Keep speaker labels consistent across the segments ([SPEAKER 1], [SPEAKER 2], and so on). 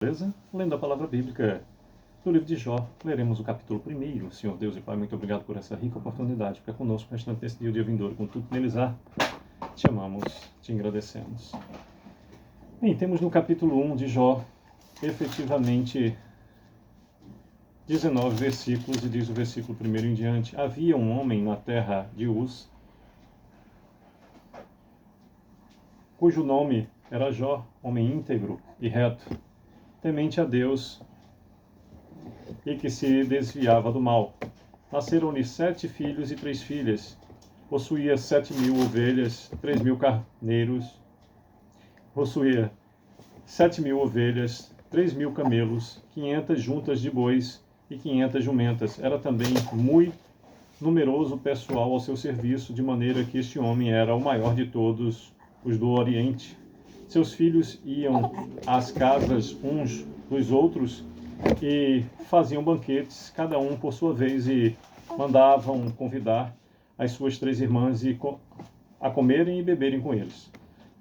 [SPEAKER 1] Beleza? Lendo a palavra bíblica do livro de Jó, leremos o capítulo 1. Senhor Deus e Pai, muito obrigado por essa rica oportunidade. Fica conosco restante desse dia, o dia vindouro, com tudo neles há. Te amamos, te agradecemos. Bem, temos no capítulo 1 de Jó, efetivamente, 19 versículos, e diz o versículo 1 em diante: Havia um homem na terra de Uz, cujo nome era Jó, homem íntegro e reto, temente a Deus e que se desviava do mal. Nasceram-lhe 7 filhos e 3 filhas. Possuía 7.000 ovelhas, 3.000 carneiros. Possuía 7.000 ovelhas, 3.000 camelos, 500 juntas de bois e 500 jumentas. Era também muito numeroso pessoal ao seu serviço, de maneira que este homem era o maior de todos os do Oriente. Seus filhos iam às casas uns dos outros e faziam banquetes, cada um por sua vez, e mandavam convidar as suas 3 irmãs a comerem e beberem com eles.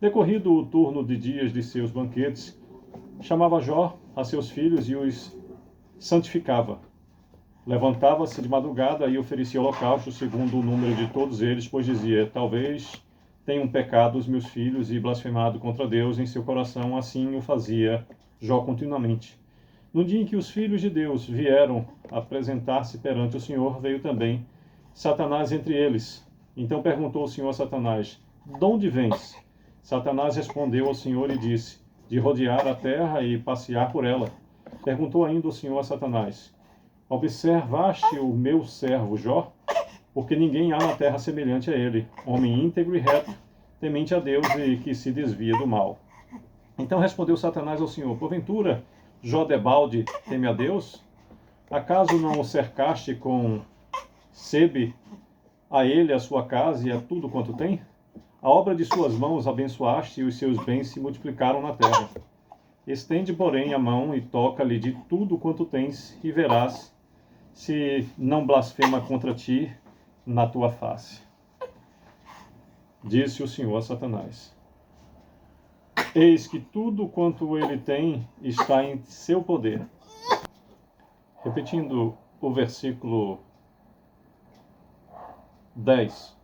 [SPEAKER 1] Decorrido o turno de dias de seus banquetes, chamava Jó a seus filhos e os santificava. Levantava-se de madrugada e oferecia holocausto segundo o número de todos eles, pois dizia: talvez tenham pecado os meus filhos e blasfemado contra Deus em seu coração. Assim o fazia Jó continuamente. No dia em que os filhos de Deus vieram apresentar-se perante o Senhor, veio também Satanás entre eles. Então perguntou o Senhor a Satanás: de onde vens? Satanás respondeu ao Senhor e disse: de rodear a terra e passear por ela. Perguntou ainda o Senhor a Satanás: observaste o meu servo Jó? Porque ninguém há na terra semelhante a ele, homem íntegro e reto, temente a Deus e que se desvia do mal. Então respondeu Satanás ao Senhor: porventura Jó debalde teme a Deus? Acaso não o cercaste com sebe a ele, a sua casa e a tudo quanto tem? A obra de suas mãos abençoaste e os seus bens se multiplicaram na terra. Estende, porém, a mão e toca-lhe de tudo quanto tens, e verás se não blasfema contra ti na tua face. Disse o Senhor a Satanás: eis que tudo quanto ele tem está em seu poder. Repetindo o versículo 10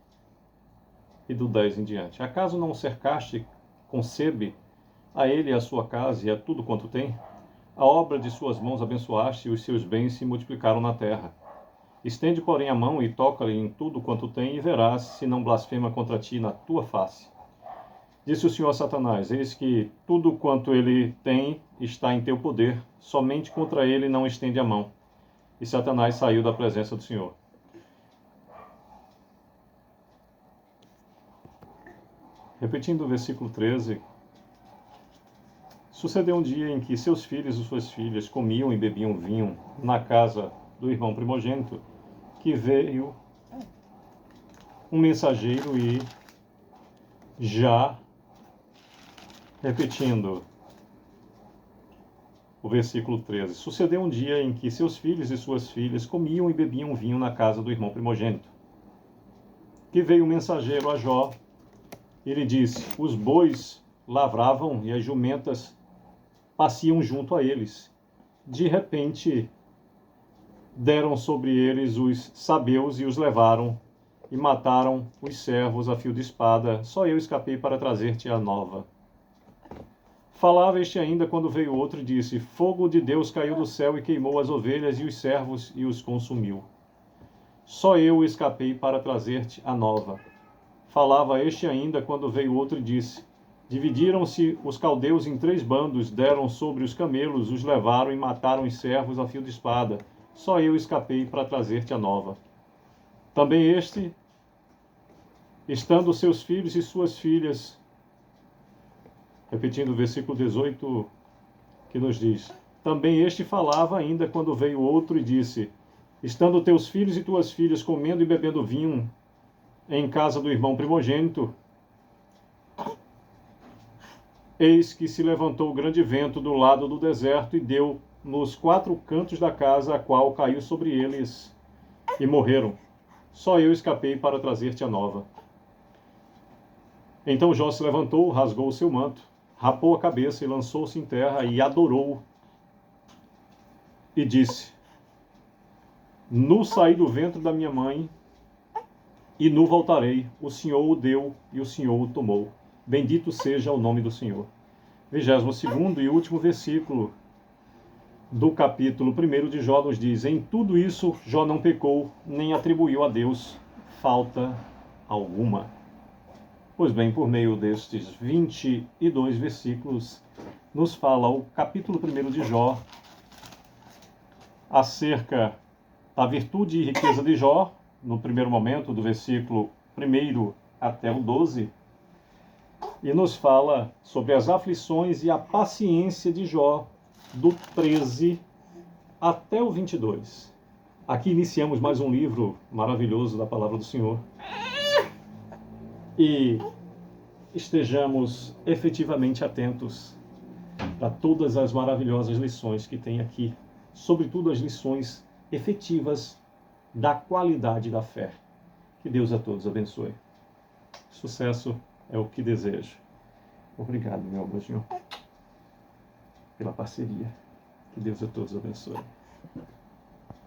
[SPEAKER 1] e do 10 em diante. Acaso não o cercaste com sebe a ele, a sua casa e a tudo quanto tem? A obra de suas mãos abençoaste e os seus bens se multiplicaram na terra. Estende, porém, a mão e toca-lhe em tudo quanto tem, e verás se não blasfema contra ti na tua face. Disse o Senhor a Satanás: eis que tudo quanto ele tem está em teu poder, somente contra ele não estende a mão. E Satanás saiu da presença do Senhor. Repetindo o versículo 13. Sucedeu um dia em que seus filhos e suas filhas comiam e bebiam vinho na casa do irmão primogênito, que veio um mensageiro e já, repetindo o versículo 13, sucedeu um dia em que seus filhos e suas filhas comiam e bebiam vinho na casa do irmão primogênito, que veio um mensageiro a Jó e lhe disse: os bois lavravam e as jumentas passeam junto a eles. De repente, deram sobre eles os sabeus e os levaram, e mataram os servos a fio de espada. Só eu escapei para trazer-te a nova. Falava este ainda quando veio outro e disse: fogo de Deus caiu do céu e queimou as ovelhas e os servos e os consumiu. Só eu escapei para trazer-te a nova. Falava este ainda quando veio outro e disse: dividiram-se os caldeus em 3 bandos, deram sobre os camelos, os levaram e mataram os servos a fio de espada. Só eu escapei para trazer-te a nova. Também este, estando seus filhos e suas filhas, repetindo o versículo 18, que nos diz: também este falava ainda quando veio outro e disse: estando teus filhos e tuas filhas comendo e bebendo vinho em casa do irmão primogênito, eis que se levantou grande vento do lado do deserto e deu nos 4 cantos da casa, a qual caiu sobre eles e morreram. Só eu escapei para trazer-te a nova. Então Jó se levantou, rasgou o seu manto, rapou a cabeça e lançou-se em terra e adorou e disse: Nu saí do ventre da minha mãe, e nu voltarei. O Senhor o deu e o Senhor o tomou. Bendito seja o nome do Senhor. 22º e último versículo do capítulo 1 de Jó nos diz: Em tudo isso Jó não pecou, nem atribuiu a Deus falta alguma. Pois bem, por meio destes 22 versículos, nos fala o capítulo 1 de Jó acerca da virtude e riqueza de Jó, no primeiro momento, do versículo 1 até o 12, e nos fala sobre as aflições e a paciência de Jó, do 13 até o 22. Aqui iniciamos mais um livro maravilhoso da Palavra do Senhor. E estejamos efetivamente atentos para todas as maravilhosas lições que tem aqui, sobretudo as lições efetivas da qualidade da fé. Que Deus a todos abençoe. Sucesso é o que desejo. Obrigado, meu amor, Senhor, pela parceria. Que Deus a todos abençoe.